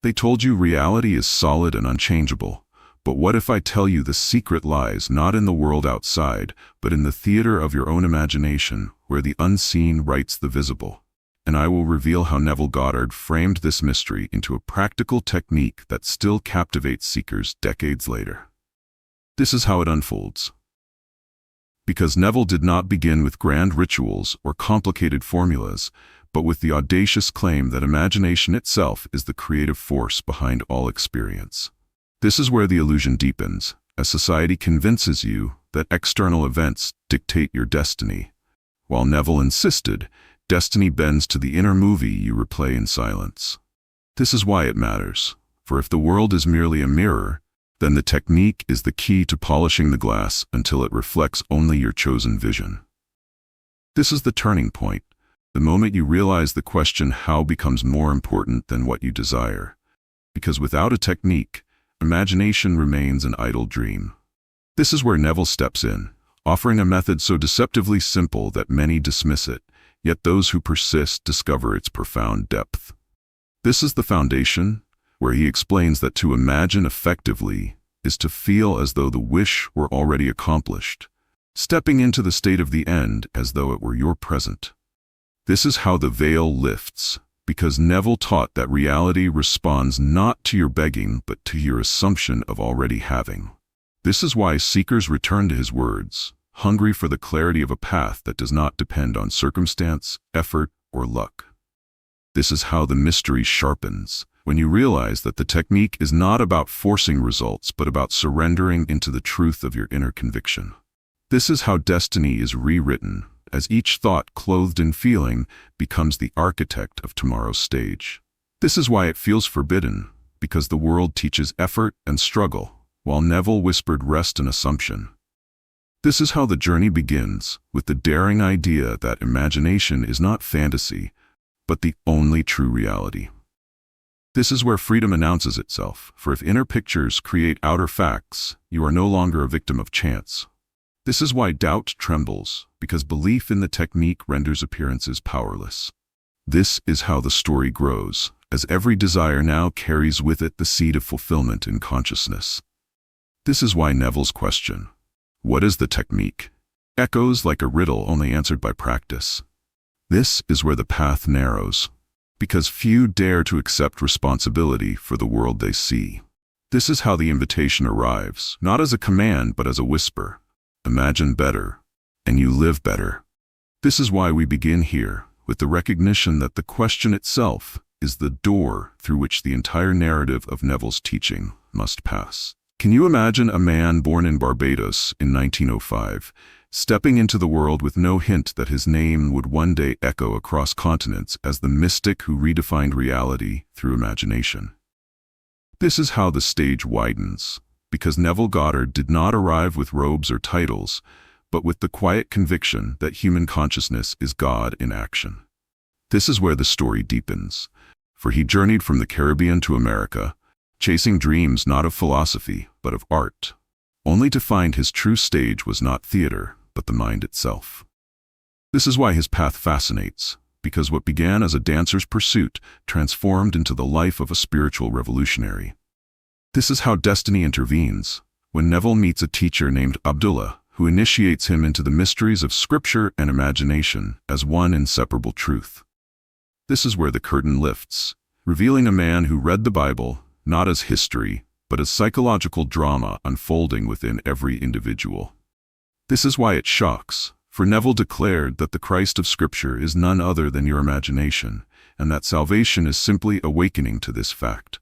They told you reality is solid and unchangeable. But what if I tell you the secret lies not in the world outside, but in the theater of your own imagination, where the unseen writes the visible? And I will reveal how Neville Goddard framed this mystery into a practical technique that still captivates seekers decades later. This is how it unfolds. Because Neville did not begin with grand rituals or complicated formulas, but with the audacious claim that imagination itself is the creative force behind all experience. This is where the illusion deepens, as society convinces you that external events dictate your destiny. While Neville insisted, destiny bends to the inner movie you replay in silence. This is why it matters, for if the world is merely a mirror, then the technique is the key to polishing the glass until it reflects only your chosen vision. This is the turning point, the moment you realize the question how becomes more important than what you desire. Because without a technique, imagination remains an idle dream. This is where Neville steps in, offering a method so deceptively simple that many dismiss it, yet those who persist discover its profound depth. This is the foundation, where he explains that to imagine effectively is to feel as though the wish were already accomplished, stepping into the state of the end as though it were your present. This is how the veil lifts, because Neville taught that reality responds not to your begging but to your assumption of already having. This is why seekers return to his words, hungry for the clarity of a path that does not depend on circumstance, effort, or luck. This is how the mystery sharpens, when you realize that the technique is not about forcing results but about surrendering into the truth of your inner conviction. This is how destiny is rewritten, as each thought clothed in feeling becomes the architect of tomorrow's stage. This is why it feels forbidden, because the world teaches effort and struggle, while Neville whispered rest and assumption. This is how the journey begins, with the daring idea that imagination is not fantasy, but the only true reality. This is where freedom announces itself, for if inner pictures create outer facts, you are no longer a victim of chance. This is why doubt trembles, because belief in the technique renders appearances powerless. This is how the story grows, as every desire now carries with it the seed of fulfillment in consciousness. This is why Neville's question, "What is the technique?" echoes like a riddle only answered by practice. This is where the path narrows, because few dare to accept responsibility for the world they see. This is how the invitation arrives, not as a command but as a whisper. Imagine better, and you live better. This is why we begin here, with the recognition that the question itself is the door through which the entire narrative of Neville's teaching must pass. Can you imagine a man born in Barbados in 1905, stepping into the world with no hint that his name would one day echo across continents as the mystic who redefined reality through imagination? This is how the stage widens, because Neville Goddard did not arrive with robes or titles, but with the quiet conviction that human consciousness is God in action. This is where the story deepens, for he journeyed from the Caribbean to America, chasing dreams not of philosophy, but of art, only to find his true stage was not theater, but the mind itself. This is why his path fascinates, because what began as a dancer's pursuit transformed into the life of a spiritual revolutionary. This is how destiny intervenes, when Neville meets a teacher named Abdullah, who initiates him into the mysteries of scripture and imagination as one inseparable truth. This is where the curtain lifts, revealing a man who read the Bible not as history, but as psychological drama unfolding within every individual. This is why it shocks, for Neville declared that the Christ of Scripture is none other than your imagination, and that salvation is simply awakening to this fact.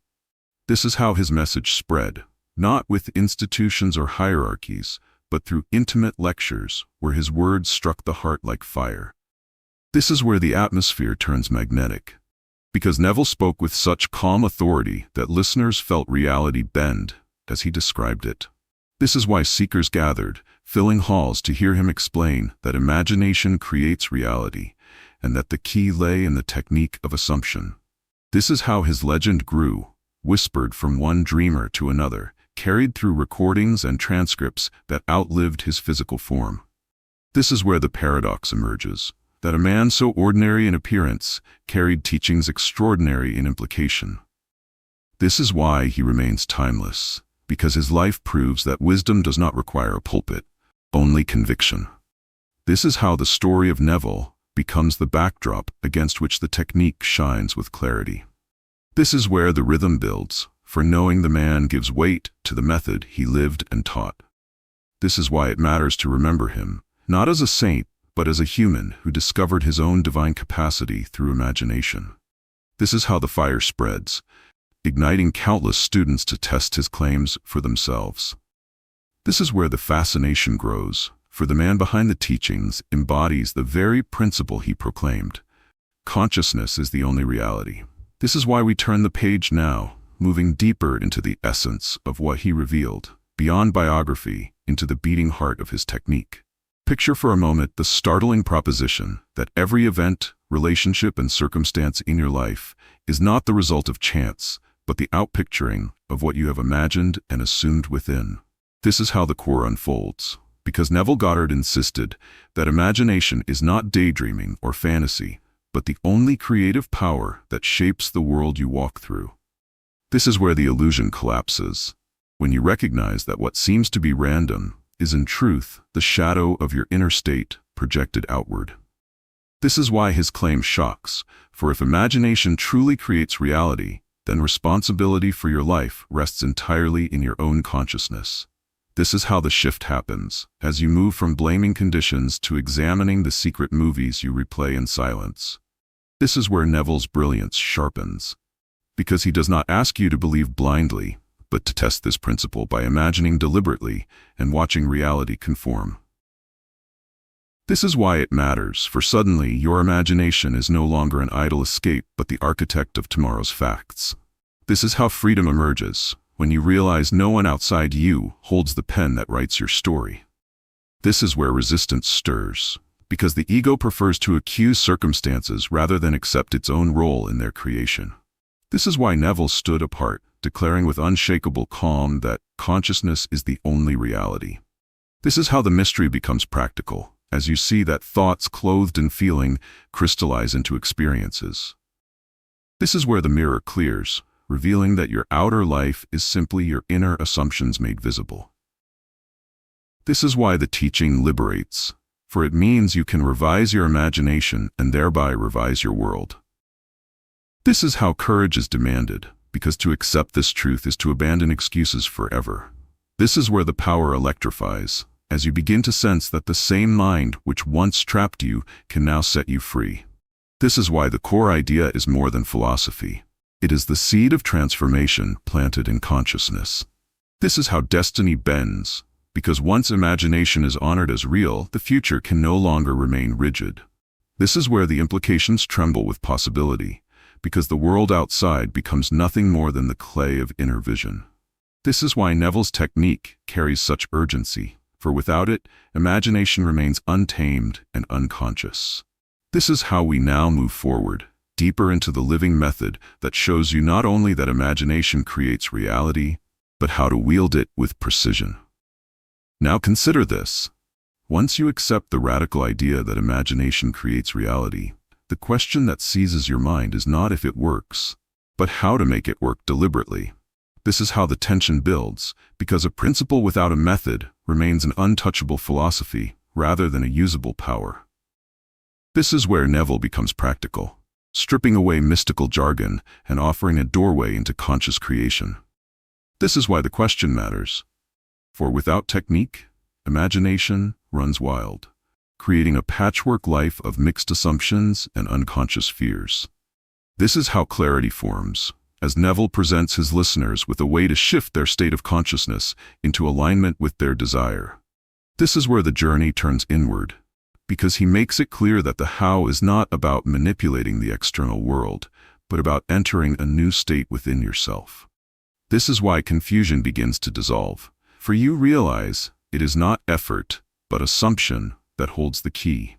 This is how his message spread, not with institutions or hierarchies, but through intimate lectures where his words struck the heart like fire. This is where the atmosphere turns magnetic, because Neville spoke with such calm authority that listeners felt reality bend as he described it. This is why seekers gathered, filling halls to hear him explain that imagination creates reality, and that the key lay in the technique of assumption. This is how his legend grew, whispered from one dreamer to another, carried through recordings and transcripts that outlived his physical form. This is where the paradox emerges, that a man so ordinary in appearance carried teachings extraordinary in implication. This is why he remains timeless, because his life proves that wisdom does not require a pulpit, only conviction. This is how the story of Neville becomes the backdrop against which the technique shines with clarity. This is where the rhythm builds, for knowing the man gives weight to the method he lived and taught. This is why it matters to remember him, not as a saint, but as a human who discovered his own divine capacity through imagination. This is how the fire spreads, igniting countless students to test his claims for themselves. This is where the fascination grows, for the man behind the teachings embodies the very principle he proclaimed. Consciousness is the only reality. This is why we turn the page now, moving deeper into the essence of what he revealed, beyond biography, into the beating heart of his technique. Picture for a moment the startling proposition that every event, relationship, and circumstance in your life is not the result of chance, but the outpicturing of what you have imagined and assumed within. This is how the core unfolds, because Neville Goddard insisted that imagination is not daydreaming or fantasy, but the only creative power that shapes the world you walk through. This is where the illusion collapses, when you recognize that what seems to be random is in truth the shadow of your inner state projected outward. This is why his claim shocks, for if imagination truly creates reality, then responsibility for your life rests entirely in your own consciousness. This is how the shift happens, as you move from blaming conditions to examining the secret movies you replay in silence. This is where Neville's brilliance sharpens, because he does not ask you to believe blindly, but to test this principle by imagining deliberately and watching reality conform. This is why it matters, for suddenly your imagination is no longer an idle escape but the architect of tomorrow's facts. This is how freedom emerges, when you realize no one outside you holds the pen that writes your story. This is where resistance stirs, because the ego prefers to accuse circumstances rather than accept its own role in their creation. This is why Neville stood apart, declaring with unshakable calm that consciousness is the only reality. This is how the mystery becomes practical, as you see that thoughts clothed in feeling crystallize into experiences. This is where the mirror clears, revealing that your outer life is simply your inner assumptions made visible. This is why the teaching liberates, for it means you can revise your imagination and thereby revise your world. This is how courage is demanded, because to accept this truth is to abandon excuses forever. This is where the power electrifies, as you begin to sense that the same mind which once trapped you can now set you free. This is why the core idea is more than philosophy. It is the seed of transformation planted in consciousness. This is how destiny bends, because once imagination is honored as real, the future can no longer remain rigid. This is where the implications tremble with possibility, because the world outside becomes nothing more than the clay of inner vision. This is why Neville's technique carries such urgency, for without it, imagination remains untamed and unconscious. This is how we now move forward, deeper into the living method that shows you not only that imagination creates reality, but how to wield it with precision. Now consider this. Once you accept the radical idea that imagination creates reality, the question that seizes your mind is not if it works, but how to make it work deliberately. This is how the tension builds, because a principle without a method remains an untouchable philosophy rather than a usable power. This is where Neville becomes practical, stripping away mystical jargon and offering a doorway into conscious creation. This is why the question matters, for without technique, imagination runs wild, creating a patchwork life of mixed assumptions and unconscious fears. This is how clarity forms, as Neville presents his listeners with a way to shift their state of consciousness into alignment with their desire. This is where the journey turns inward, because he makes it clear that the how is not about manipulating the external world, but about entering a new state within yourself. This is why confusion begins to dissolve, for you realize it is not effort, but assumption that holds the key.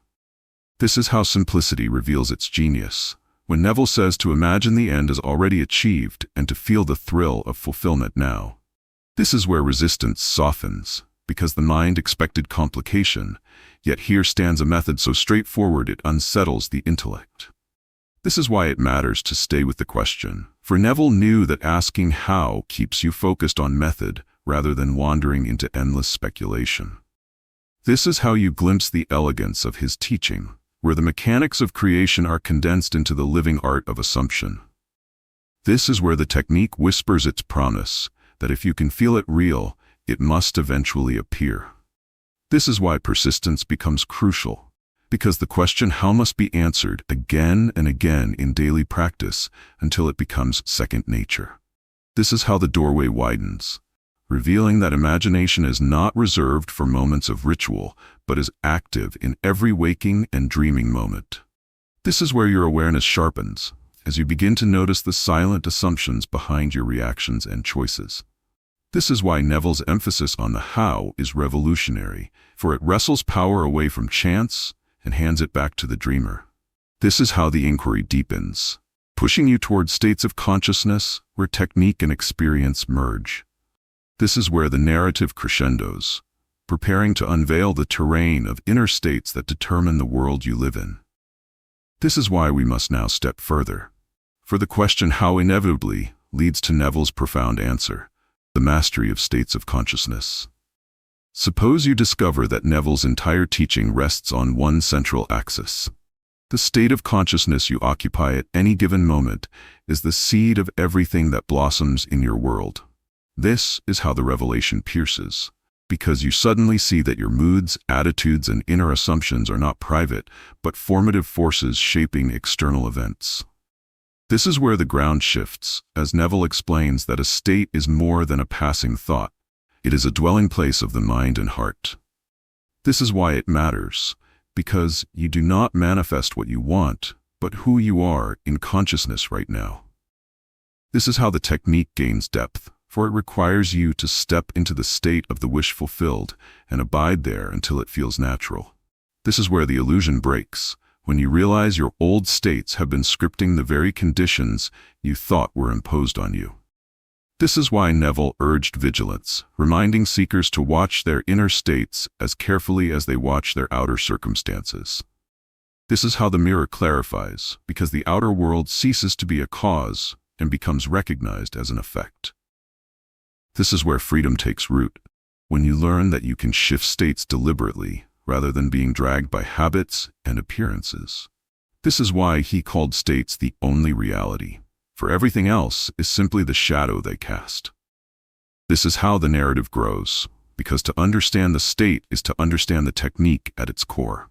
This is how simplicity reveals its genius, when Neville says to imagine the end is already achieved and to feel the thrill of fulfillment now. This is where resistance softens, because the mind expected complication, yet here stands a method so straightforward it unsettles the intellect. This is why it matters to stay with the question, For Neville knew that asking how keeps you focused on method rather than wandering into endless speculation. This is how you glimpse the elegance of his teaching, where the mechanics of creation are condensed into the living art of assumption. This is where the technique whispers its promise, that if you can feel it real, it must eventually appear. This is why persistence becomes crucial, because the question how must be answered again and again in daily practice until it becomes second nature. This is how the doorway widens, revealing that imagination is not reserved for moments of ritual, but is active in every waking and dreaming moment. This is where your awareness sharpens, as you begin to notice the silent assumptions behind your reactions and choices. This is why Neville's emphasis on the how is revolutionary, for it wrestles power away from chance and hands it back to the dreamer. This is how the inquiry deepens, pushing you toward states of consciousness where technique and experience merge. This is where the narrative crescendos, preparing to unveil the terrain of inner states that determine the world you live in. This is why we must now step further, for the question how inevitably leads to Neville's profound answer, the mastery of states of consciousness. Suppose you discover that Neville's entire teaching rests on one central axis. The state of consciousness you occupy at any given moment is the seed of everything that blossoms in your world. This is how the revelation pierces, because you suddenly see that your moods, attitudes, and inner assumptions are not private, but formative forces shaping external events. This is where the ground shifts, as Neville explains that a state is more than a passing thought. It is a dwelling place of the mind and heart. This is why it matters, because you do not manifest what you want, but who you are in consciousness right now. This is how the technique gains depth, for it requires you to step into the state of the wish fulfilled and abide there until it feels natural. This is where the illusion breaks, when you realize your old states have been scripting the very conditions you thought were imposed on you. This is why Neville urged vigilance, reminding seekers to watch their inner states as carefully as they watch their outer circumstances. This is how the mirror clarifies, because the outer world ceases to be a cause and becomes recognized as an effect. This is where freedom takes root, when you learn that you can shift states deliberately rather than being dragged by habits and appearances. This is why he called states the only reality, for everything else is simply the shadow they cast. This is how the narrative grows, because to understand the state is to understand the technique at its core.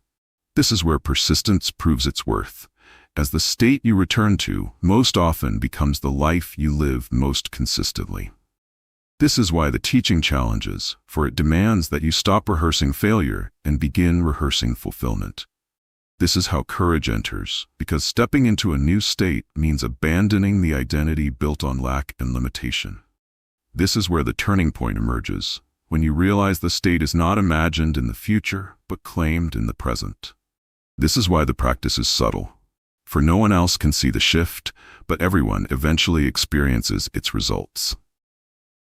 This is where persistence proves its worth, as the state you return to most often becomes the life you live most consistently. This is why the teaching challenges, for it demands that you stop rehearsing failure and begin rehearsing fulfillment. This is how courage enters, because stepping into a new state means abandoning the identity built on lack and limitation. This is where the turning point emerges, when you realize the state is not imagined in the future, but claimed in the present. This is why the practice is subtle, for no one else can see the shift, but everyone eventually experiences its results.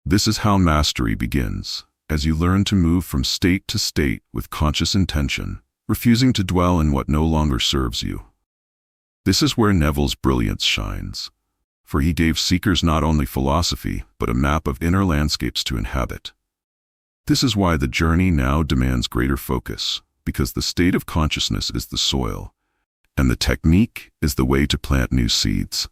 This is how mastery begins, as you learn to move from state to state with conscious intention, refusing to dwell in what no longer serves you. This is where Neville's brilliance shines, for he gave seekers not only philosophy, but a map of inner landscapes to inhabit. This is why the journey now demands greater focus, because the state of consciousness is the soil, and the technique is the way to plant new seeds.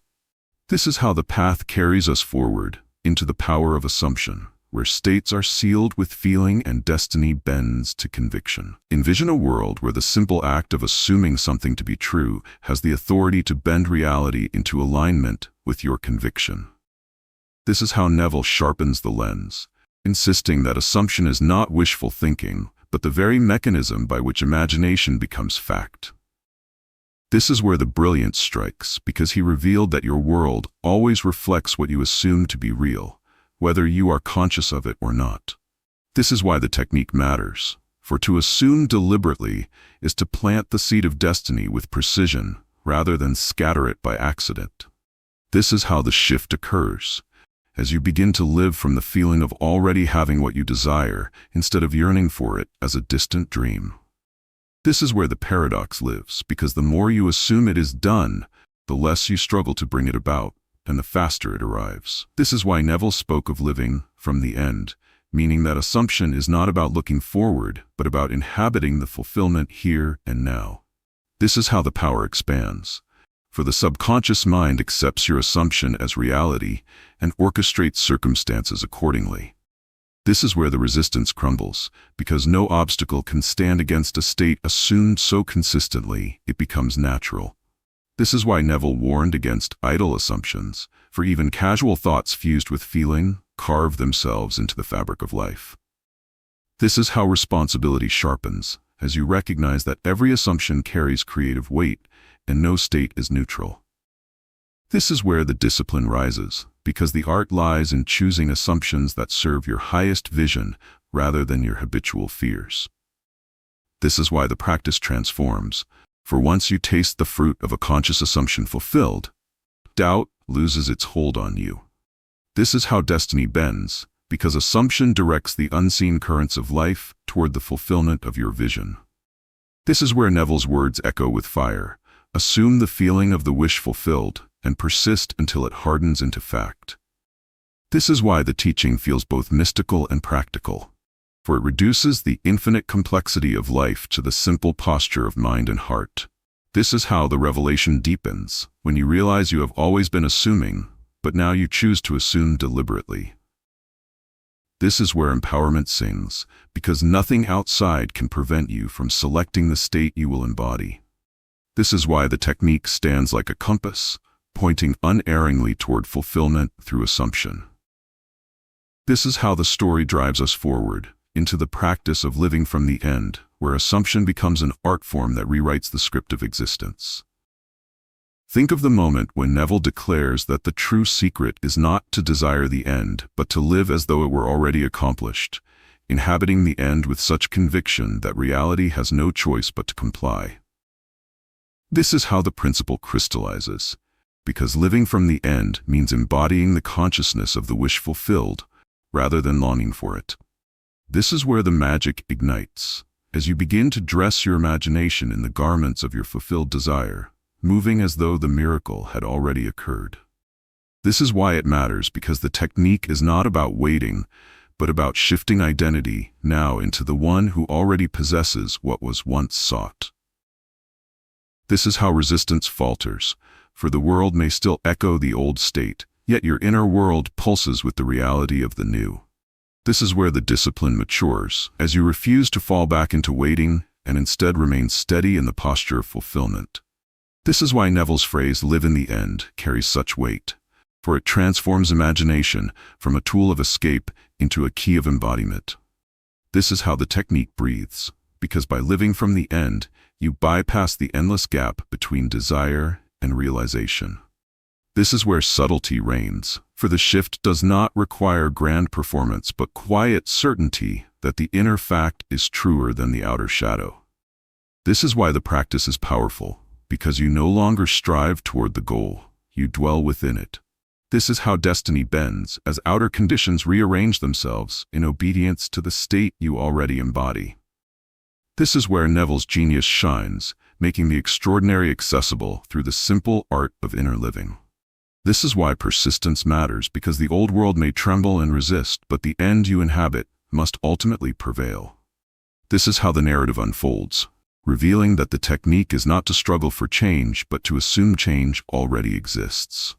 This is how the path carries us forward into the power of assumption, where states are sealed with feeling and destiny bends to conviction. Envision a world where the simple act of assuming something to be true has the authority to bend reality into alignment with your conviction. This is how Neville sharpens the lens, insisting that assumption is not wishful thinking, but the very mechanism by which imagination becomes fact. This is where the brilliance strikes, because he revealed that your world always reflects what you assume to be real, whether you are conscious of it or not. This is why the technique matters, for to assume deliberately is to plant the seed of destiny with precision rather than scatter it by accident. This is how the shift occurs, as you begin to live from the feeling of already having what you desire instead of yearning for it as a distant dream. This is where the paradox lives, because the more you assume it is done, the less you struggle to bring it about, and the faster it arrives. This is why Neville spoke of living from the end, meaning that assumption is not about looking forward, but about inhabiting the fulfillment here and now. This is how the power expands. For the subconscious mind accepts your assumption as reality and orchestrates circumstances accordingly. This is where the resistance crumbles, because no obstacle can stand against a state assumed so consistently it becomes natural. This is why Neville warned against idle assumptions, for even casual thoughts fused with feeling carve themselves into the fabric of life. This is how responsibility sharpens, as you recognize that every assumption carries creative weight, and no state is neutral. This is where the discipline rises, because the art lies in choosing assumptions that serve your highest vision rather than your habitual fears. This is why the practice transforms, for once you taste the fruit of a conscious assumption fulfilled, doubt loses its hold on you. This is how destiny bends, because assumption directs the unseen currents of life toward the fulfillment of your vision. This is where Neville's words echo with fire. Assume the feeling of the wish fulfilled, and persist until it hardens into fact. This is why the teaching feels both mystical and practical, for it reduces the infinite complexity of life to the simple posture of mind and heart. This is how the revelation deepens, when you realize you have always been assuming, but now you choose to assume deliberately. This is where empowerment sings, because nothing outside can prevent you from selecting the state you will embody. This is why the technique stands like a compass, pointing unerringly toward fulfillment through assumption. This is how the story drives us forward, into the practice of living from the end, where assumption becomes an art form that rewrites the script of existence. Think of the moment when Neville declares that the true secret is not to desire the end, but to live as though it were already accomplished, inhabiting the end with such conviction that reality has no choice but to comply. This is how the principle crystallizes, because living from the end means embodying the consciousness of the wish fulfilled, rather than longing for it. This is where the magic ignites, as you begin to dress your imagination in the garments of your fulfilled desire, moving as though the miracle had already occurred. This is why it matters, because the technique is not about waiting, but about shifting identity now into the one who already possesses what was once sought. This is how resistance falters, for the world may still echo the old state, yet your inner world pulses with the reality of the new. This is where the discipline matures, as you refuse to fall back into waiting and instead remain steady in the posture of fulfillment. This is why Neville's phrase, "live in the end," carries such weight, for it transforms imagination from a tool of escape into a key of embodiment. This is how the technique breathes, because by living from the end, you bypass the endless gap between desire and realization. This is where subtlety reigns, for the shift does not require grand performance but quiet certainty that the inner fact is truer than the outer shadow. This is why the practice is powerful, because you no longer strive toward the goal, you dwell within it. This is how destiny bends, as outer conditions rearrange themselves in obedience to the state you already embody. This is where Neville's genius shines, making the extraordinary accessible through the simple art of inner living. This is why persistence matters, because the old world may tremble and resist, but the end you inhabit must ultimately prevail. This is how the narrative unfolds, revealing that the technique is not to struggle for change, but to assume change already exists.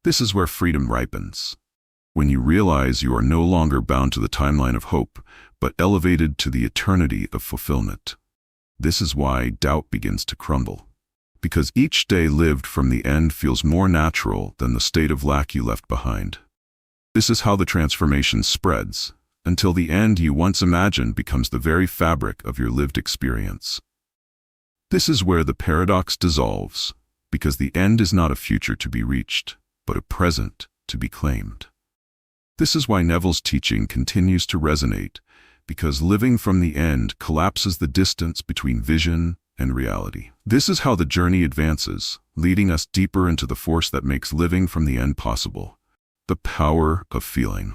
This is where freedom ripens, when you realize you are no longer bound to the timeline of hope, but elevated to the eternity of fulfillment. This is why doubt begins to crumble, because each day lived from the end feels more natural than the state of lack you left behind. This is how the transformation spreads, until the end you once imagined becomes the very fabric of your lived experience. This is where the paradox dissolves, because the end is not a future to be reached, but a present to be claimed. This is why Neville's teaching continues to resonate, because living from the end collapses the distance between vision and reality. This is how the journey advances, leading us deeper into the force that makes living from the end possible, the power of feeling.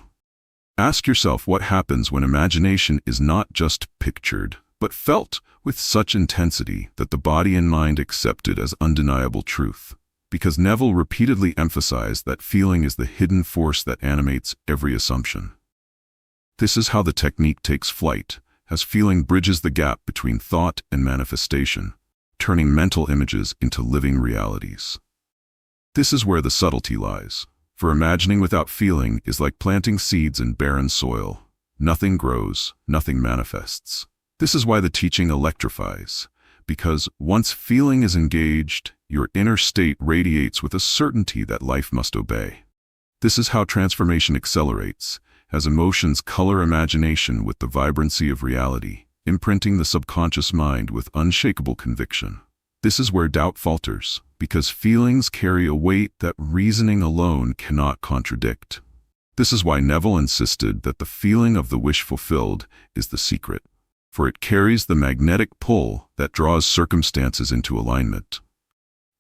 Ask yourself what happens when imagination is not just pictured, but felt with such intensity that the body and mind accept it as undeniable truth. because Neville repeatedly emphasized that feeling is the hidden force that animates every assumption. This is how the technique takes flight, as feeling bridges the gap between thought and manifestation, turning mental images into living realities. This is where the subtlety lies, for imagining without feeling is like planting seeds in barren soil. Nothing grows, nothing manifests. This is why the teaching electrifies, because once feeling is engaged, your inner state radiates with a certainty that life must obey. This is how transformation accelerates, as emotions color imagination with the vibrancy of reality, imprinting the subconscious mind with unshakable conviction. This is where doubt falters, because feelings carry a weight that reasoning alone cannot contradict. This is why Neville insisted that the feeling of the wish fulfilled is the secret, for it carries the magnetic pull that draws circumstances into alignment.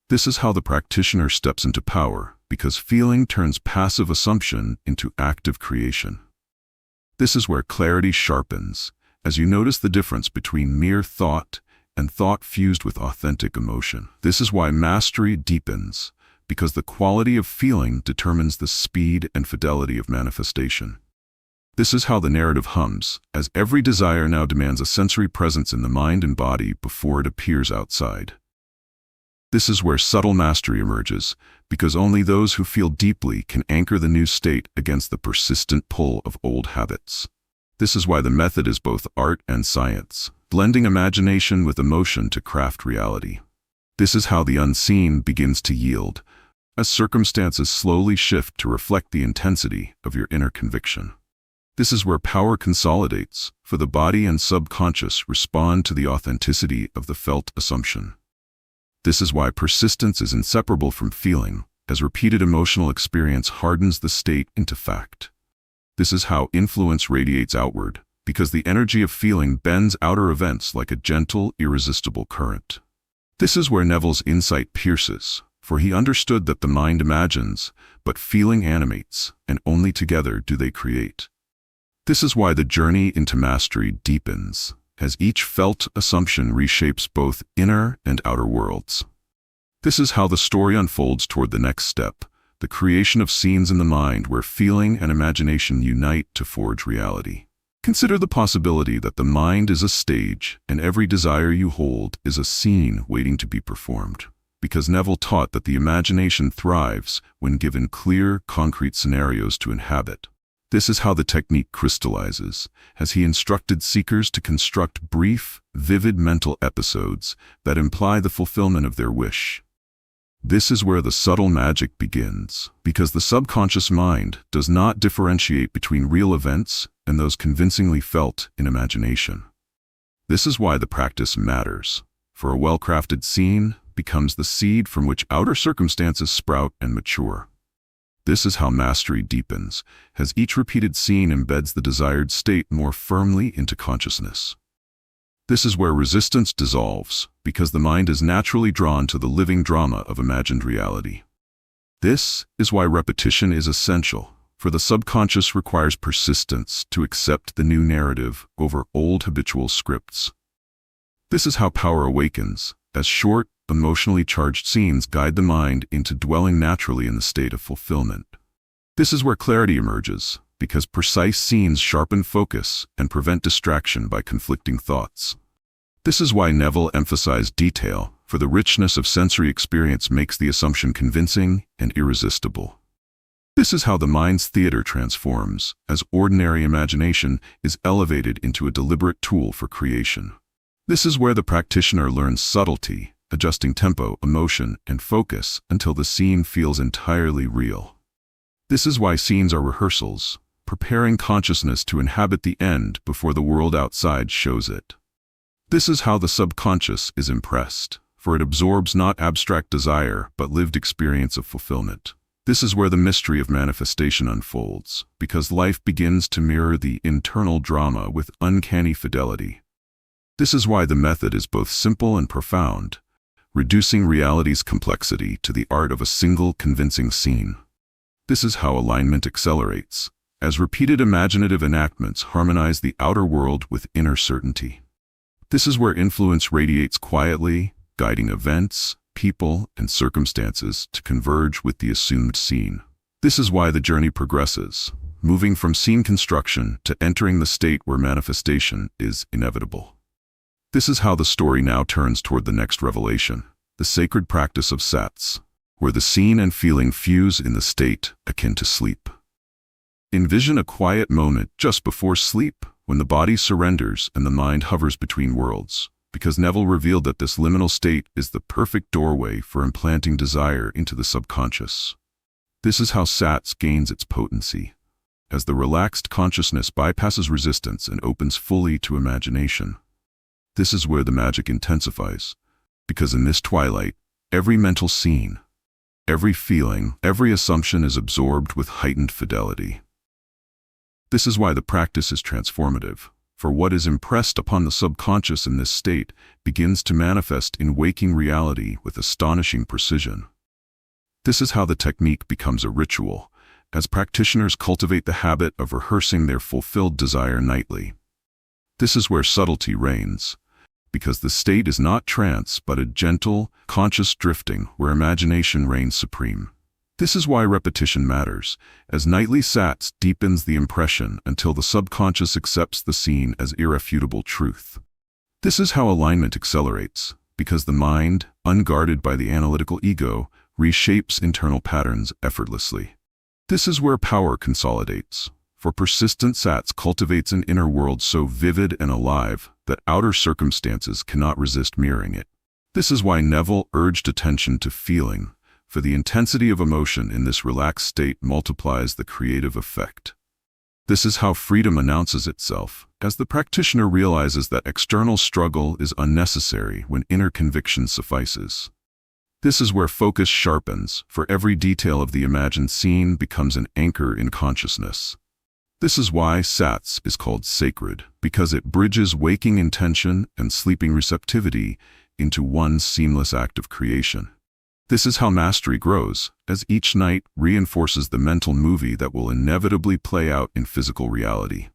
This is how the practitioner steps into power, because feeling turns passive assumption into active creation. This is where clarity sharpens, as you notice the difference between mere thought and thought fused with authentic emotion. This is why mastery deepens, because the quality of feeling determines the speed and fidelity of manifestation. This is how the narrative hums, as every desire now demands a sensory presence in the mind and body before it appears outside. This is where subtle mastery emerges, because only those who feel deeply can anchor the new state against the persistent pull of old habits. This is why the method is both art and science, blending imagination with emotion to craft reality. This is how the unseen begins to yield, as circumstances slowly shift to reflect the intensity of your inner conviction. This is where power consolidates, for the body and subconscious respond to the authenticity of the felt assumption. This is why persistence is inseparable from feeling, as repeated emotional experience hardens the state into fact. This is how influence radiates outward, because the energy of feeling bends outer events like a gentle, irresistible current. This is where Neville's insight pierces, for he understood that the mind imagines, but feeling animates, and only together do they create. This is why the journey into mastery deepens, as each felt assumption reshapes both inner and outer worlds. This is how the story unfolds toward the next step, the creation of scenes in the mind where feeling and imagination unite to forge reality. Consider the possibility that the mind is a stage, and every desire you hold is a scene waiting to be performed, because Neville taught that the imagination thrives when given clear, concrete scenarios to inhabit. This is how the technique crystallizes, as he instructed seekers to construct brief, vivid mental episodes that imply the fulfillment of their wish. This is where the subtle magic begins, because the subconscious mind does not differentiate between real events and those convincingly felt in imagination. This is why the practice matters, for a well-crafted scene becomes the seed from which outer circumstances sprout and mature. This is how mastery deepens, as each repeated scene embeds the desired state more firmly into consciousness. This is where resistance dissolves, because the mind is naturally drawn to the living drama of imagined reality. This is why repetition is essential, for the subconscious requires persistence to accept the new narrative over old habitual scripts. This is how power awakens, as short, emotionally charged scenes guide the mind into dwelling naturally in the state of fulfillment. This is where clarity emerges, because precise scenes sharpen focus and prevent distraction by conflicting thoughts. This is why Neville emphasized detail, for the richness of sensory experience makes the assumption convincing and irresistible. This is how the mind's theater transforms, as ordinary imagination is elevated into a deliberate tool for creation. This is where the practitioner learns subtlety, adjusting tempo, emotion, and focus until the scene feels entirely real. This is why scenes are rehearsals, preparing consciousness to inhabit the end before the world outside shows it. This is how the subconscious is impressed, for it absorbs not abstract desire but lived experience of fulfillment. This is where the mystery of manifestation unfolds, because life begins to mirror the internal drama with uncanny fidelity. This is why the method is both simple and profound, reducing reality's complexity to the art of a single convincing scene. This is how alignment accelerates, as repeated imaginative enactments harmonize the outer world with inner certainty. This is where influence radiates quietly, guiding events, people, and circumstances to converge with the assumed scene. This is why the journey progresses, moving from scene construction to entering the state where manifestation is inevitable. This is how the story now turns toward the next revelation, the sacred practice of sats, where the scene and feeling fuse in the state akin to sleep. Envision a quiet moment just before sleep, when the body surrenders and the mind hovers between worlds, because Neville revealed that this liminal state is the perfect doorway for implanting desire into the subconscious. This is how sats gains its potency, as the relaxed consciousness bypasses resistance and opens fully to imagination. This is where the magic intensifies, because in this twilight, every mental scene, every feeling, every assumption is absorbed with heightened fidelity. This is why the practice is transformative, for what is impressed upon the subconscious in this state begins to manifest in waking reality with astonishing precision. This is how the technique becomes a ritual, as practitioners cultivate the habit of rehearsing their fulfilled desire nightly. This is where subtlety reigns, because the state is not trance but a gentle, conscious drifting where imagination reigns supreme. This is why repetition matters, as nightly sats deepens the impression until the subconscious accepts the scene as irrefutable truth. This is how alignment accelerates, because the mind, unguarded by the analytical ego, reshapes internal patterns effortlessly. This is where power consolidates, for persistent sats cultivates an inner world so vivid and alive that outer circumstances cannot resist mirroring it. This is why Neville urged attention to feeling, for the intensity of emotion in this relaxed state multiplies the creative effect. This is how freedom announces itself, as the practitioner realizes that external struggle is unnecessary when inner conviction suffices. This is where focus sharpens, for every detail of the imagined scene becomes an anchor in consciousness. This is why sats is called sacred, because it bridges waking intention and sleeping receptivity into one seamless act of creation. This is how mastery grows, as each night reinforces the mental movie that will inevitably play out in physical reality.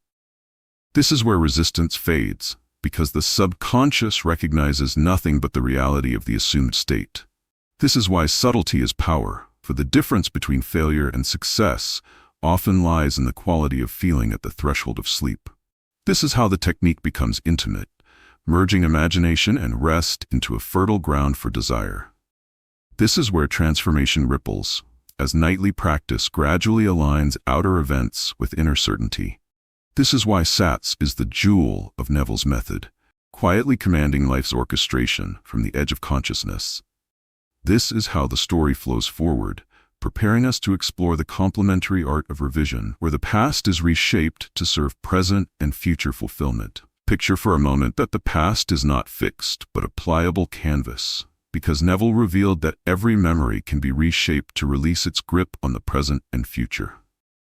This is where resistance fades, because the subconscious recognizes nothing but the reality of the assumed state. This is why subtlety is power, for the difference between failure and success often lies in the quality of feeling at the threshold of sleep. This is how the technique becomes intimate, merging imagination and rest into a fertile ground for desire. This is where transformation ripples, as nightly practice gradually aligns outer events with inner certainty. This is why sats is the jewel of Neville's method, quietly commanding life's orchestration from the edge of consciousness. This is how the story flows forward, preparing us to explore the complementary art of revision, where the past is reshaped to serve present and future fulfillment. Picture for a moment that the past is not fixed, but a pliable canvas, because Neville revealed that every memory can be reshaped to release its grip on the present and future.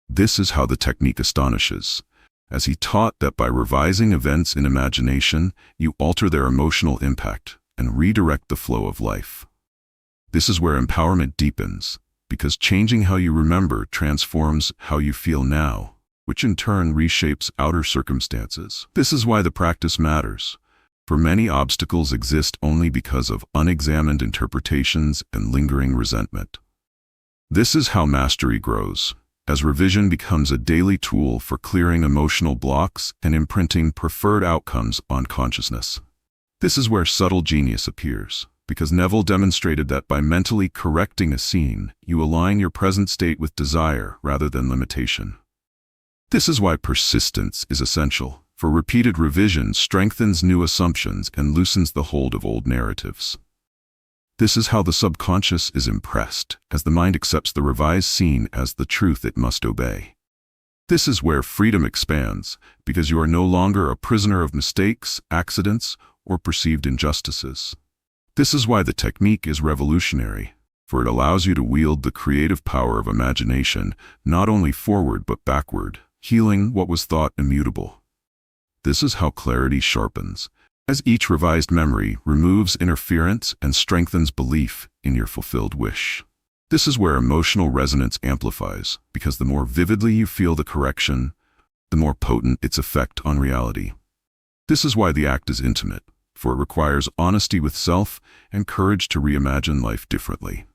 This is how the technique astonishes, as he taught that by revising events in imagination, you alter their emotional impact and redirect the flow of life. This is where empowerment deepens, because changing how you remember transforms how you feel now, which in turn reshapes outer circumstances. This is why the practice matters, for many obstacles exist only because of unexamined interpretations and lingering resentment. This is how mastery grows, as revision becomes a daily tool for clearing emotional blocks and imprinting preferred outcomes on consciousness. This is where subtle genius appears, because Neville demonstrated that by mentally correcting a scene, you align your present state with desire rather than limitation. This is why persistence is essential, for repeated revision strengthens new assumptions and loosens the hold of old narratives. This is how the subconscious is impressed, as the mind accepts the revised scene as the truth it must obey. This is where freedom expands, because you are no longer a prisoner of mistakes, accidents, or perceived injustices. This is why the technique is revolutionary, for it allows you to wield the creative power of imagination not only forward but backward, healing what was thought immutable. This is how clarity sharpens, as each revised memory removes interference and strengthens belief in your fulfilled wish. This is where emotional resonance amplifies, because the more vividly you feel the correction, the more potent its effect on reality. This is why the act is intimate, for it requires honesty with self and courage to reimagine life differently.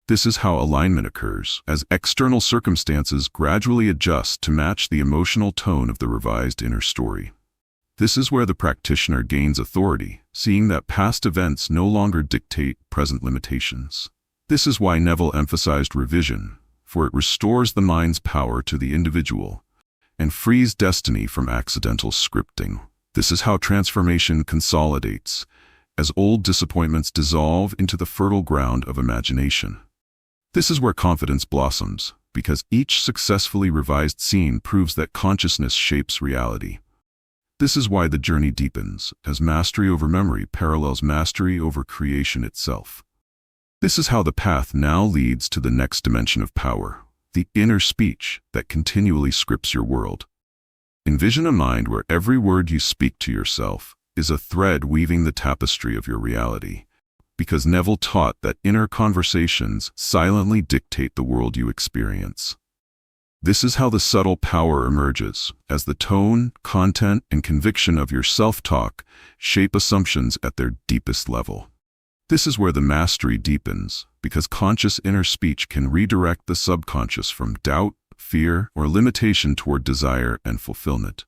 This is how alignment occurs, as external circumstances gradually adjust to match the emotional tone of the revised inner story. This is where the practitioner gains authority, seeing that past events no longer dictate present limitations. This is why Neville emphasized revision, for it restores the mind's power to the individual and frees destiny from accidental scripting. This is how transformation consolidates, as old disappointments dissolve into the fertile ground of imagination. This is where confidence blossoms, because each successfully revised scene proves that consciousness shapes reality. This is why the journey deepens, as mastery over memory parallels mastery over creation itself. This is how the path now leads to the next dimension of power, the inner speech that continually scripts your world. Envision a mind where every word you speak to yourself is a thread weaving the tapestry of your reality, because Neville taught that inner conversations silently dictate the world you experience. This is how the subtle power emerges, as the tone, content, and conviction of your self-talk shape assumptions at their deepest level. This is where the mastery deepens, because conscious inner speech can redirect the subconscious from doubt, fear, or limitation toward desire and fulfillment.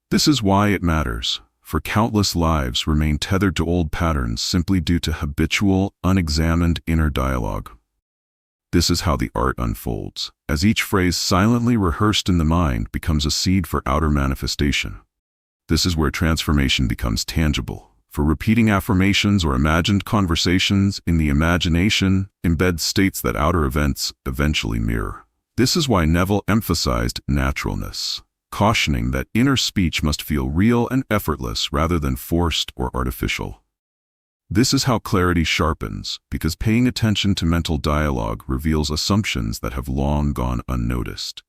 This is why it matters, for countless lives remain tethered to old patterns simply due to habitual, unexamined inner dialogue. This is how the art unfolds, as each phrase silently rehearsed in the mind becomes a seed for outer manifestation. This is where transformation becomes tangible, for repeating affirmations or imagined conversations in the imagination embed states that outer events eventually mirror. This is why Neville emphasized naturalness, cautioning that inner speech must feel real and effortless rather than forced or artificial. This is how clarity sharpens, because paying attention to mental dialogue reveals assumptions that have long gone unnoticed.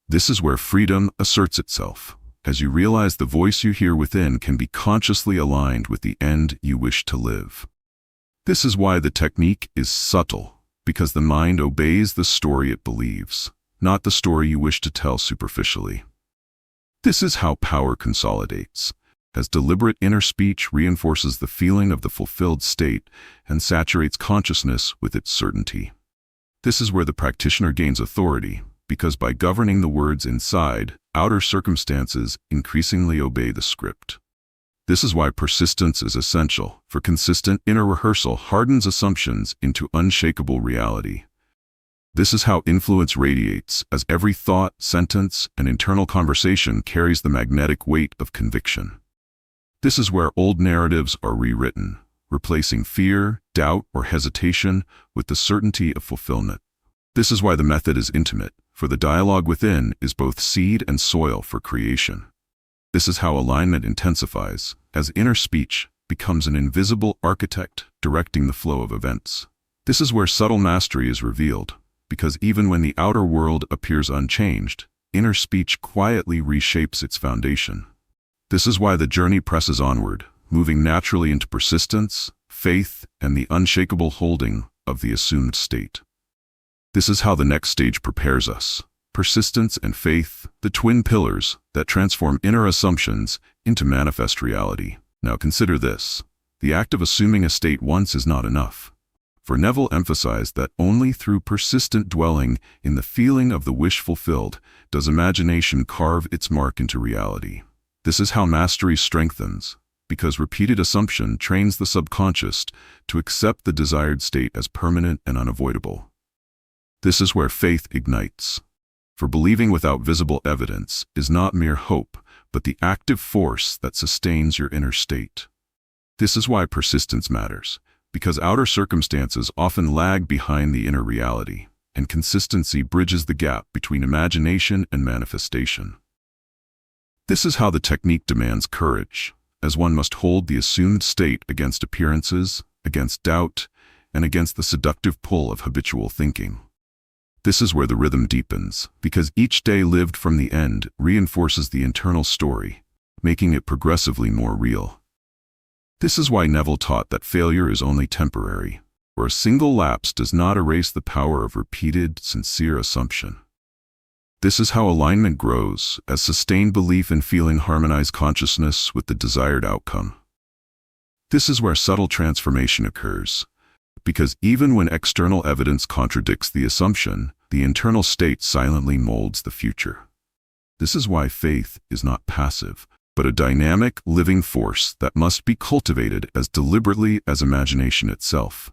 This is where freedom asserts itself, as you realize the voice you hear within can be consciously aligned with the end you wish to live. This is why the technique is subtle, because the mind obeys the story it believes, not the story you wish to tell superficially. This is how power consolidates, as deliberate inner speech reinforces the feeling of the fulfilled state and saturates consciousness with its certainty. This is where the practitioner gains authority, because by governing the words inside, outer circumstances increasingly obey the script. This is why persistence is essential, for consistent inner rehearsal hardens assumptions into unshakable reality. This is how influence radiates, as every thought, sentence, and internal conversation carries the magnetic weight of conviction. This is where old narratives are rewritten, replacing fear, doubt, or hesitation with the certainty of fulfillment. This is why the method is intimate, for the dialogue within is both seed and soil for creation. This is how alignment intensifies, as inner speech becomes an invisible architect directing the flow of events. This is where subtle mastery is revealed, because even when the outer world appears unchanged, inner speech quietly reshapes its foundation. This is why the journey presses onward, moving naturally into persistence, faith, and the unshakable holding of the assumed state. This is how the next stage prepares us. Persistence and faith, the twin pillars that transform inner assumptions into manifest reality. Now consider this. The act of assuming a state once is not enough. For Neville emphasized that only through persistent dwelling in the feeling of the wish fulfilled does imagination carve its mark into reality. This is how mastery strengthens, because repeated assumption trains the subconscious to accept the desired state as permanent and unavoidable. This is where faith ignites. For believing without visible evidence is not mere hope, but the active force that sustains your inner state. This is why persistence matters, because outer circumstances often lag behind the inner reality, and consistency bridges the gap between imagination and manifestation. This is how the technique demands courage, as one must hold the assumed state against appearances, against doubt, and against the seductive pull of habitual thinking. This is where the rhythm deepens, because each day lived from the end reinforces the internal story, making it progressively more real. This is why Neville taught that failure is only temporary, where a single lapse does not erase the power of repeated, sincere assumption. This is how alignment grows, as sustained belief and feeling harmonize consciousness with the desired outcome. This is where subtle transformation occurs, because even when external evidence contradicts the assumption, the internal state silently molds the future. This is why faith is not passive, but a dynamic, living force that must be cultivated as deliberately as imagination itself.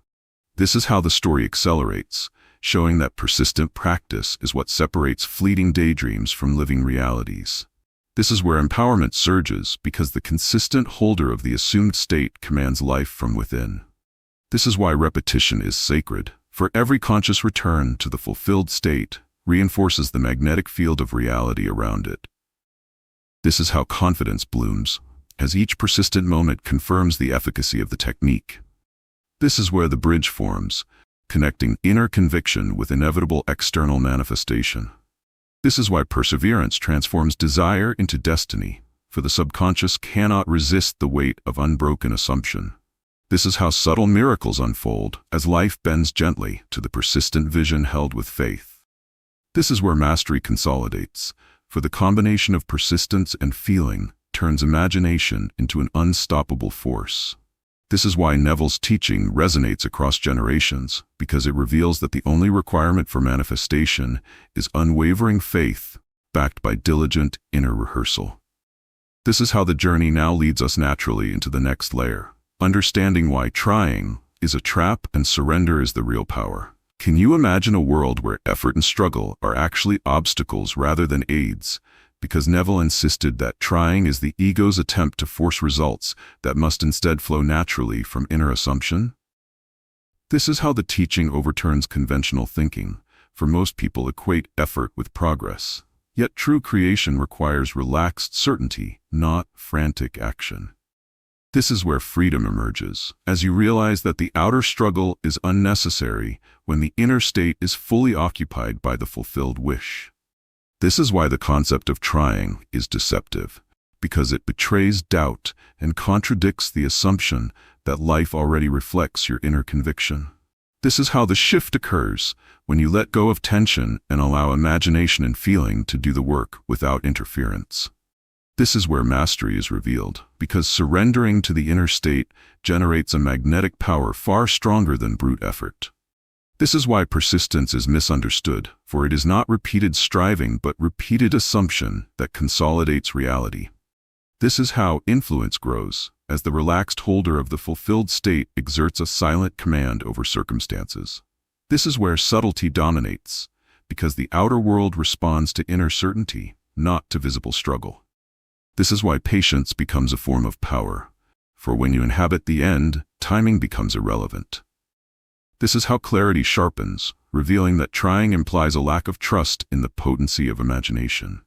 This is how the story accelerates, showing that persistent practice is what separates fleeting daydreams from living realities. This is where empowerment surges, because the consistent holder of the assumed state commands life from within. This is why repetition is sacred, for every conscious return to the fulfilled state reinforces the magnetic field of reality around it. This is how confidence blooms, as each persistent moment confirms the efficacy of the technique. This is where the bridge forms, connecting inner conviction with inevitable external manifestation. This is why perseverance transforms desire into destiny, for the subconscious cannot resist the weight of unbroken assumption. This is how subtle miracles unfold, as life bends gently to the persistent vision held with faith. This is where mastery consolidates, for the combination of persistence and feeling turns imagination into an unstoppable force. This is why Neville's teaching resonates across generations, because it reveals that the only requirement for manifestation is unwavering faith, backed by diligent inner rehearsal. This is how the journey now leads us naturally into the next layer, understanding why trying is a trap and surrender is the real power. Can you imagine a world where effort and struggle are actually obstacles rather than aids? Because Neville insisted that trying is the ego's attempt to force results that must instead flow naturally from inner assumption. This is how the teaching overturns conventional thinking, for most people equate effort with progress. Yet true creation requires relaxed certainty, not frantic action. This is where freedom emerges, as you realize that the outer struggle is unnecessary when the inner state is fully occupied by the fulfilled wish. This is why the concept of trying is deceptive, because it betrays doubt and contradicts the assumption that life already reflects your inner conviction. This is how the shift occurs, when you let go of tension and allow imagination and feeling to do the work without interference. This is where mastery is revealed, because surrendering to the inner state generates a magnetic power far stronger than brute effort. This is why persistence is misunderstood, for it is not repeated striving but repeated assumption that consolidates reality. This is how influence grows, as the relaxed holder of the fulfilled state exerts a silent command over circumstances. This is where subtlety dominates, because the outer world responds to inner certainty, not to visible struggle. This is why patience becomes a form of power, for when you inhabit the end, timing becomes irrelevant. This is how clarity sharpens, revealing that trying implies a lack of trust in the potency of imagination.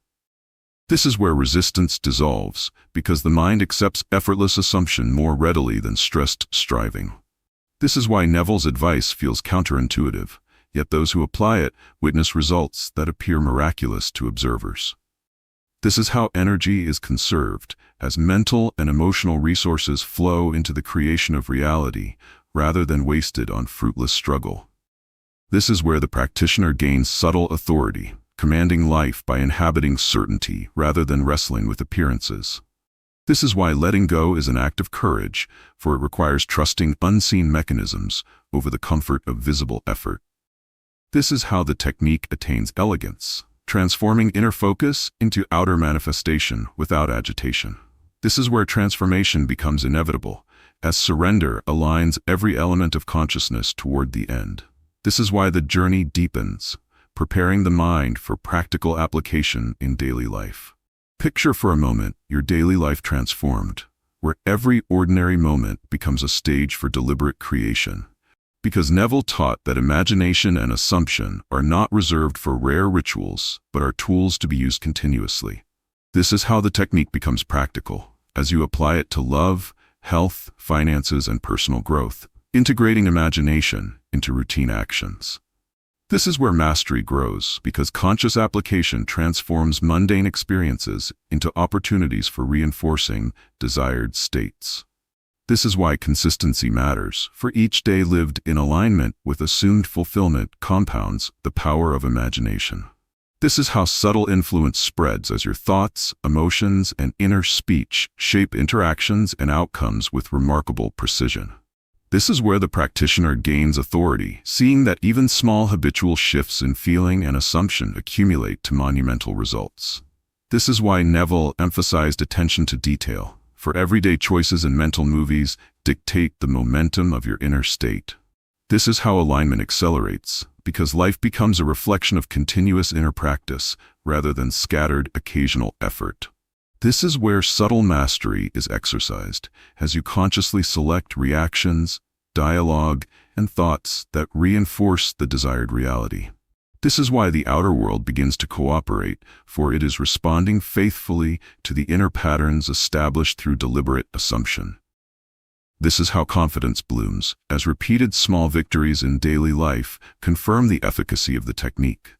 This is where resistance dissolves, because the mind accepts effortless assumption more readily than stressed striving. This is why Neville's advice feels counterintuitive, yet those who apply it witness results that appear miraculous to observers. This is how energy is conserved, as mental and emotional resources flow into the creation of reality, rather than wasted on fruitless struggle. This is where the practitioner gains subtle authority, commanding life by inhabiting certainty rather than wrestling with appearances. This is why letting go is an act of courage, for it requires trusting unseen mechanisms over the comfort of visible effort. This is how the technique attains elegance, transforming inner focus into outer manifestation without agitation. This is where transformation becomes inevitable, as surrender aligns every element of consciousness toward the end. This is why the journey deepens, preparing the mind for practical application in daily life. Picture for a moment your daily life transformed, where every ordinary moment becomes a stage for deliberate creation. Because Neville taught that imagination and assumption are not reserved for rare rituals, but are tools to be used continuously. This is how the technique becomes practical, as you apply it to love, health, finances, and personal growth, integrating imagination into routine actions. This is where mastery grows, because conscious application transforms mundane experiences into opportunities for reinforcing desired states. This is why consistency matters, for each day lived in alignment with assumed fulfillment compounds the power of imagination. This is how subtle influence spreads as your thoughts, emotions, and inner speech shape interactions and outcomes with remarkable precision. This is where the practitioner gains authority, seeing that even small habitual shifts in feeling and assumption accumulate to monumental results. This is why Neville emphasized attention to detail, for everyday choices and mental movies dictate the momentum of your inner state. This is how alignment accelerates, because life becomes a reflection of continuous inner practice rather than scattered occasional effort. This is where subtle mastery is exercised, as you consciously select reactions, dialogue, and thoughts that reinforce the desired reality. This is why the outer world begins to cooperate, for it is responding faithfully to the inner patterns established through deliberate assumption. This is how confidence blooms, as repeated small victories in daily life confirm the efficacy of the technique.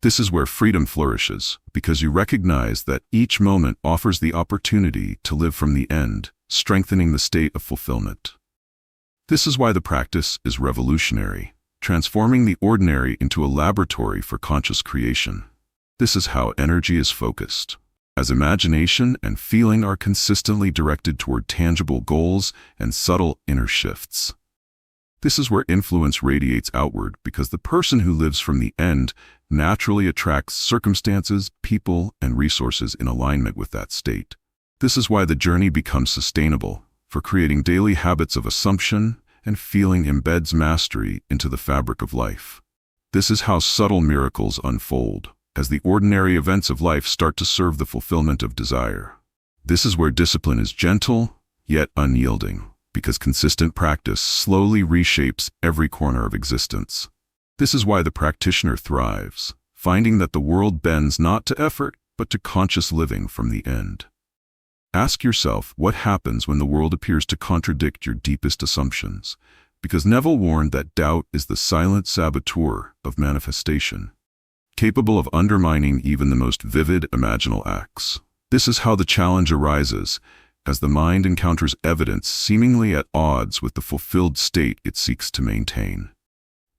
This is where freedom flourishes, because you recognize that each moment offers the opportunity to live from the end, strengthening the state of fulfillment. This is why the practice is revolutionary, transforming the ordinary into a laboratory for conscious creation. This is how energy is focused, as imagination and feeling are consistently directed toward tangible goals and subtle inner shifts. This is where influence radiates outward, because the person who lives from the end naturally attracts circumstances, people, and resources in alignment with that state. This is why the journey becomes sustainable, for creating daily habits of assumption and feeling embeds mastery into the fabric of life. This is how subtle miracles unfold, as the ordinary events of life start to serve the fulfillment of desire. This is where discipline is gentle, yet unyielding, because consistent practice slowly reshapes every corner of existence. This is why the practitioner thrives, finding that the world bends not to effort, but to conscious living from the end. Ask yourself what happens when the world appears to contradict your deepest assumptions, because Neville warned that doubt is the silent saboteur of manifestation, capable of undermining even the most vivid imaginal acts. This is how the challenge arises, as the mind encounters evidence seemingly at odds with the fulfilled state it seeks to maintain.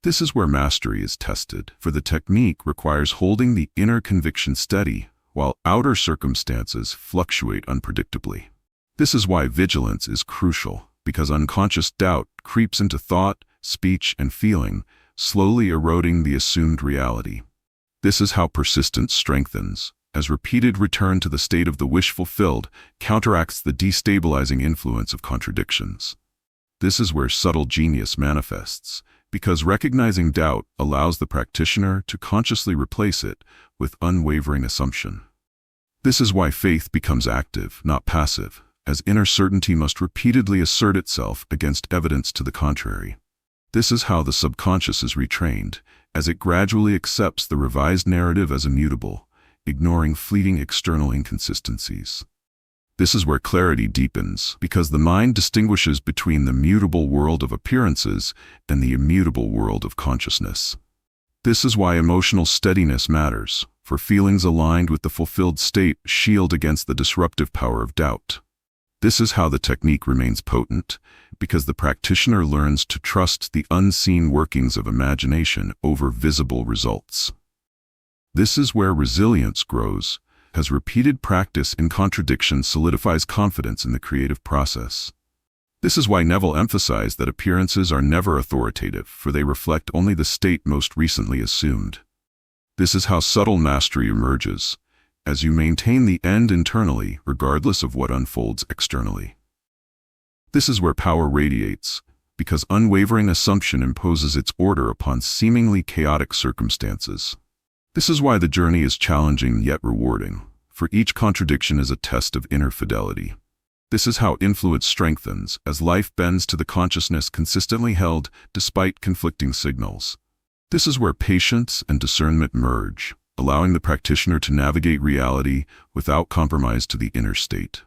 This is where mastery is tested, for the technique requires holding the inner conviction steady, while outer circumstances fluctuate unpredictably. This is why vigilance is crucial, because unconscious doubt creeps into thought, speech, and feeling, slowly eroding the assumed reality. This is how persistence strengthens, as repeated return to the state of the wish fulfilled counteracts the destabilizing influence of contradictions. This is where subtle genius manifests, because recognizing doubt allows the practitioner to consciously replace it with unwavering assumption. This is why faith becomes active, not passive, as inner certainty must repeatedly assert itself against evidence to the contrary. This is how the subconscious is retrained, as it gradually accepts the revised narrative as immutable, ignoring fleeting external inconsistencies. This is where clarity deepens, because the mind distinguishes between the mutable world of appearances and the immutable world of consciousness. This is why emotional steadiness matters, for feelings aligned with the fulfilled state shield against the disruptive power of doubt. This is how the technique remains potent, because the practitioner learns to trust the unseen workings of imagination over visible results. This is where resilience grows, as repeated practice in contradiction solidifies confidence in the creative process. This is why Neville emphasized that appearances are never authoritative, for they reflect only the state most recently assumed. This is how subtle mastery emerges, as you maintain the end internally regardless of what unfolds externally. This is where power radiates, because unwavering assumption imposes its order upon seemingly chaotic circumstances. This is why the journey is challenging yet rewarding, for each contradiction is a test of inner fidelity. This is how influence strengthens, as life bends to the consciousness consistently held despite conflicting signals. This is where patience and discernment merge, allowing the practitioner to navigate reality without compromise to the inner state.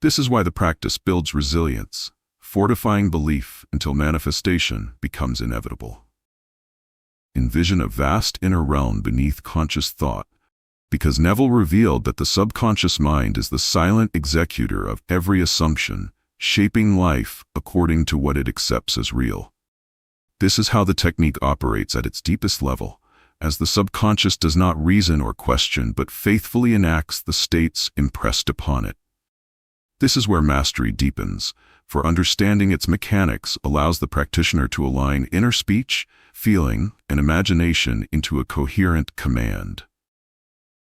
This is why the practice builds resilience, fortifying belief until manifestation becomes inevitable. Envision a vast inner realm beneath conscious thought, because Neville revealed that the subconscious mind is the silent executor of every assumption, shaping life according to what it accepts as real. This is how the technique operates at its deepest level, as the subconscious does not reason or question but faithfully enacts the states impressed upon it. This is where mastery deepens, for understanding its mechanics allows the practitioner to align inner speech, feeling, and imagination into a coherent command.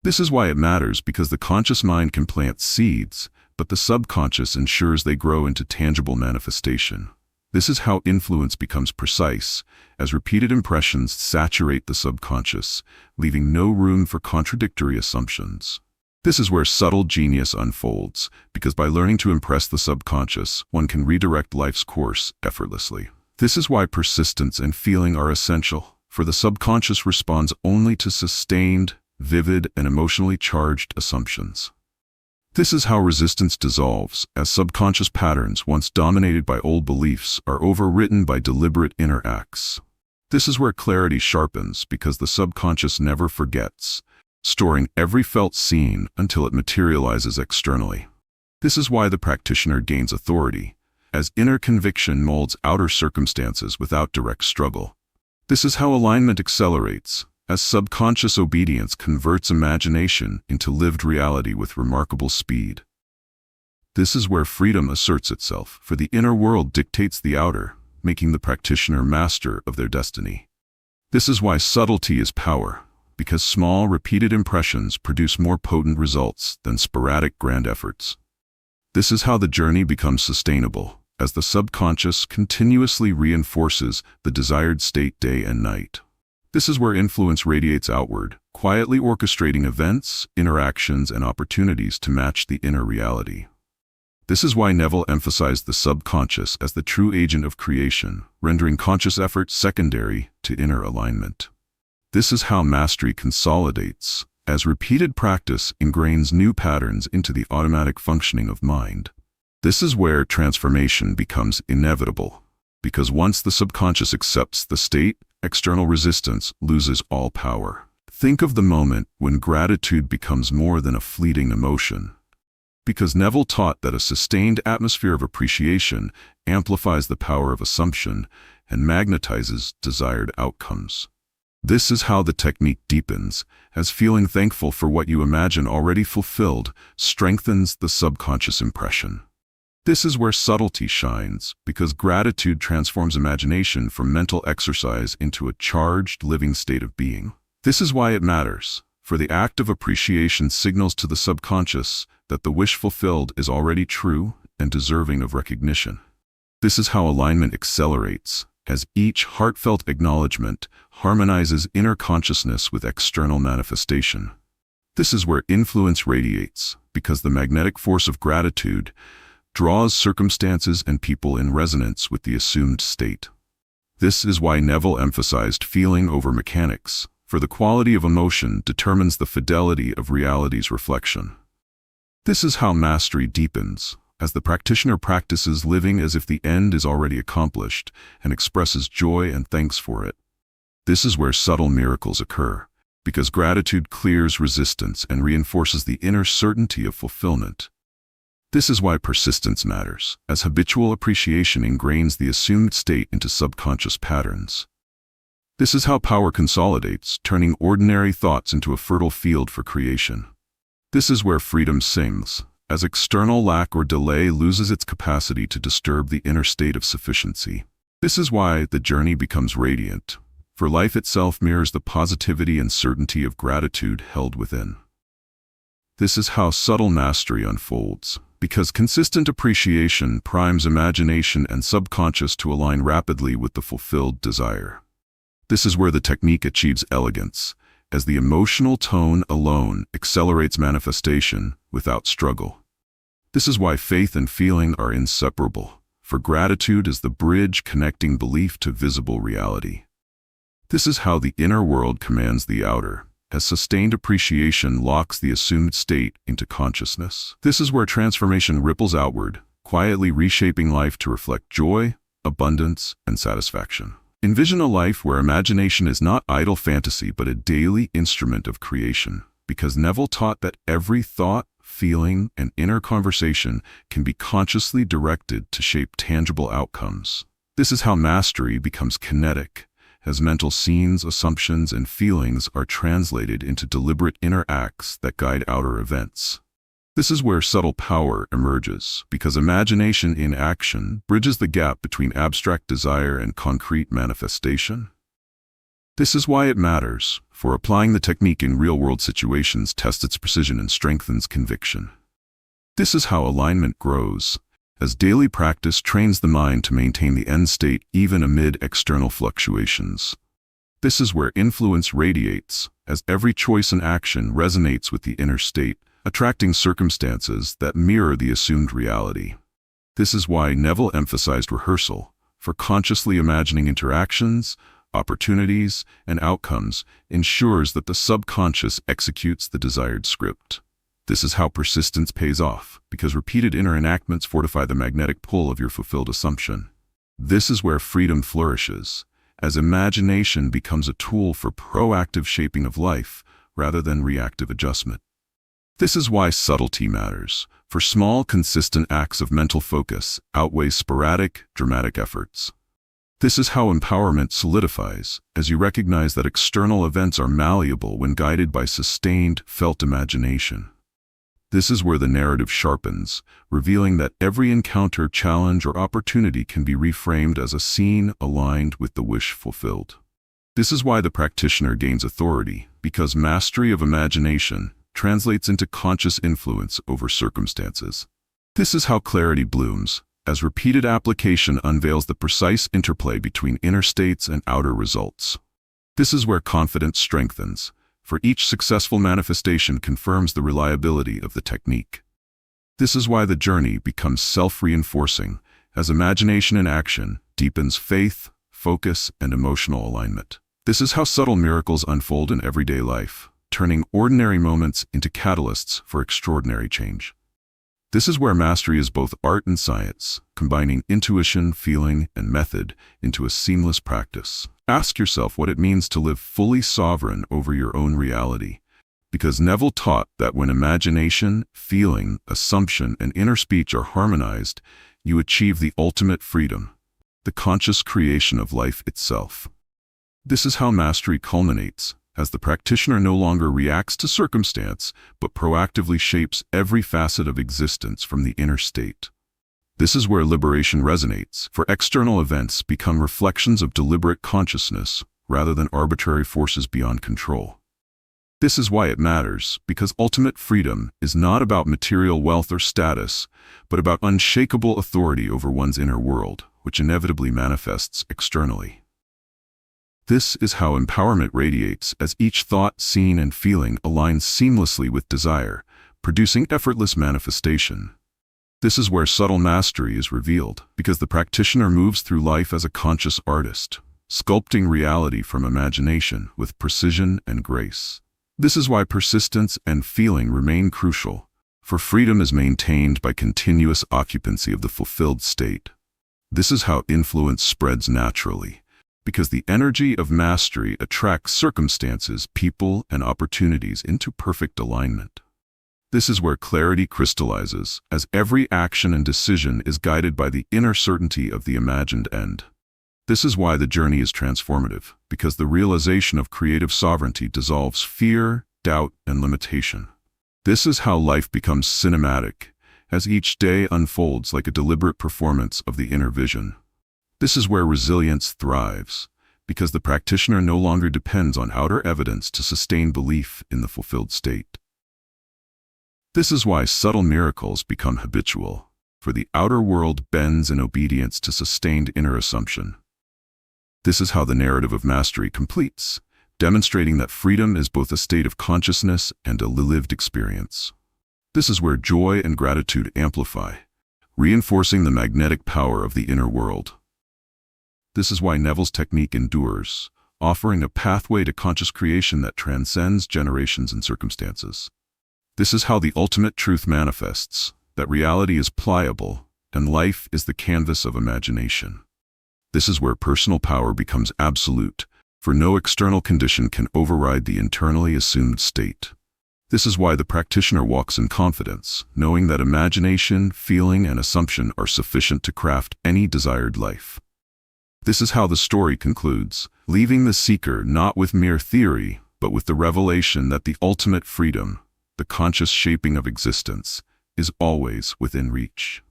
This is why it matters, because the conscious mind can plant seeds, but the subconscious ensures they grow into tangible manifestation. This is how influence becomes precise, as repeated impressions saturate the subconscious, leaving no room for contradictory assumptions. This is where subtle genius unfolds, because by learning to impress the subconscious, one can redirect life's course effortlessly. This is why persistence and feeling are essential, for the subconscious responds only to sustained, vivid, and emotionally charged assumptions. This is how resistance dissolves, as subconscious patterns once dominated by old beliefs are overwritten by deliberate inner acts. This is where clarity sharpens, because the subconscious never forgets, storing every felt scene until it materializes externally. This is why the practitioner gains authority, as inner conviction molds outer circumstances without direct struggle. This is how alignment accelerates, as subconscious obedience converts imagination into lived reality with remarkable speed. This is where freedom asserts itself, for the inner world dictates the outer, making the practitioner master of their destiny. This is why subtlety is power, because small, repeated impressions produce more potent results than sporadic grand efforts. This is how the journey becomes sustainable, as the subconscious continuously reinforces the desired state day and night. This is where influence radiates outward, quietly orchestrating events, interactions, and opportunities to match the inner reality. This is why Neville emphasized the subconscious as the true agent of creation, rendering conscious effort secondary to inner alignment. This is how mastery consolidates, as repeated practice ingrains new patterns into the automatic functioning of mind. This is where transformation becomes inevitable, because once the subconscious accepts the state, external resistance loses all power. Think of the moment when gratitude becomes more than a fleeting emotion, because Neville taught that a sustained atmosphere of appreciation amplifies the power of assumption and magnetizes desired outcomes. This is how the technique deepens, as feeling thankful for what you imagine already fulfilled strengthens the subconscious impression. This is where subtlety shines, because gratitude transforms imagination from mental exercise into a charged, living state of being. This is why it matters, for the act of appreciation signals to the subconscious that the wish fulfilled is already true and deserving of recognition. This is how alignment accelerates, as each heartfelt acknowledgement harmonizes inner consciousness with external manifestation. This is where influence radiates, because the magnetic force of gratitude draws circumstances and people in resonance with the assumed state. This is why Neville emphasized feeling over mechanics, for the quality of emotion determines the fidelity of reality's reflection. This is how mastery deepens, as the practitioner practices living as if the end is already accomplished and expresses joy and thanks for it. This is where subtle miracles occur, because gratitude clears resistance and reinforces the inner certainty of fulfillment. This is why persistence matters, as habitual appreciation ingrains the assumed state into subconscious patterns. This is how power consolidates, turning ordinary thoughts into a fertile field for creation. This is where freedom sings, as external lack or delay loses its capacity to disturb the inner state of sufficiency. This is why the journey becomes radiant, for life itself mirrors the positivity and certainty of gratitude held within. This is how subtle mastery unfolds, because consistent appreciation primes imagination and subconscious to align rapidly with the fulfilled desire. This is where the technique achieves elegance, as the emotional tone alone accelerates manifestation without struggle. This is why faith and feeling are inseparable, for gratitude is the bridge connecting belief to visible reality. This is how the inner world commands the outer, as sustained appreciation locks the assumed state into consciousness. This is where transformation ripples outward, quietly reshaping life to reflect joy, abundance, and satisfaction. Envision a life where imagination is not idle fantasy but a daily instrument of creation, because Neville taught that every thought, feeling, and inner conversation can be consciously directed to shape tangible outcomes. This is how mastery becomes kinetic, as mental scenes, assumptions, and feelings are translated into deliberate inner acts that guide outer events. This is where subtle power emerges, because imagination in action bridges the gap between abstract desire and concrete manifestation. This is why it matters, for applying the technique in real-world situations tests its precision and strengthens conviction. This is how alignment grows, as daily practice trains the mind to maintain the end state even amid external fluctuations. This is where influence radiates, as every choice and action resonates with the inner state, attracting circumstances that mirror the assumed reality. This is why Neville emphasized rehearsal, for consciously imagining interactions, opportunities, and outcomes ensures that the subconscious executes the desired script. This is how persistence pays off, because repeated inner enactments fortify the magnetic pull of your fulfilled assumption. This is where freedom flourishes, as imagination becomes a tool for proactive shaping of life rather than reactive adjustment. This is why subtlety matters, for small, consistent acts of mental focus outweigh sporadic, dramatic efforts. This is how empowerment solidifies, as you recognize that external events are malleable when guided by sustained, felt imagination. This is where the narrative sharpens, revealing that every encounter, challenge, or opportunity can be reframed as a scene aligned with the wish fulfilled. This is why the practitioner gains authority, because mastery of imagination translates into conscious influence over circumstances. This is how clarity blooms, as repeated application unveils the precise interplay between inner states and outer results. This is where confidence strengthens, for each successful manifestation confirms the reliability of the technique. This is why the journey becomes self-reinforcing, as imagination in action deepens faith, focus, and emotional alignment. This is how subtle miracles unfold in everyday life, turning ordinary moments into catalysts for extraordinary change. This is where mastery is both art and science, combining intuition, feeling, and method into a seamless practice. Ask yourself what it means to live fully sovereign over your own reality, because Neville taught that when imagination, feeling, assumption, and inner speech are harmonized, you achieve the ultimate freedom, the conscious creation of life itself. This is how mastery culminates, as the practitioner no longer reacts to circumstance, but proactively shapes every facet of existence from the inner state. This is where liberation resonates, for external events become reflections of deliberate consciousness rather than arbitrary forces beyond control. This is why it matters, because ultimate freedom is not about material wealth or status, but about unshakable authority over one's inner world, which inevitably manifests externally. This is how empowerment radiates, as each thought, scene, and feeling aligns seamlessly with desire, producing effortless manifestation. This is where subtle mastery is revealed, because the practitioner moves through life as a conscious artist, sculpting reality from imagination with precision and grace. This is why persistence and feeling remain crucial, for freedom is maintained by continuous occupancy of the fulfilled state. This is how influence spreads naturally, because the energy of mastery attracts circumstances, people, and opportunities into perfect alignment. This is where clarity crystallizes, as every action and decision is guided by the inner certainty of the imagined end. This is why the journey is transformative, because the realization of creative sovereignty dissolves fear, doubt, and limitation. This is how life becomes cinematic, as each day unfolds like a deliberate performance of the inner vision. This is where resilience thrives, because the practitioner no longer depends on outer evidence to sustain belief in the fulfilled state. This is why subtle miracles become habitual, for the outer world bends in obedience to sustained inner assumption. This is how the narrative of mastery completes, demonstrating that freedom is both a state of consciousness and a lived experience. This is where joy and gratitude amplify, reinforcing the magnetic power of the inner world. This is why Neville's technique endures, offering a pathway to conscious creation that transcends generations and circumstances. This is how the ultimate truth manifests, that reality is pliable, and life is the canvas of imagination. This is where personal power becomes absolute, for no external condition can override the internally assumed state. This is why the practitioner walks in confidence, knowing that imagination, feeling, and assumption are sufficient to craft any desired life. This is how the story concludes, leaving the seeker not with mere theory, but with the revelation that the ultimate freedom, the conscious shaping of existence, is always within reach.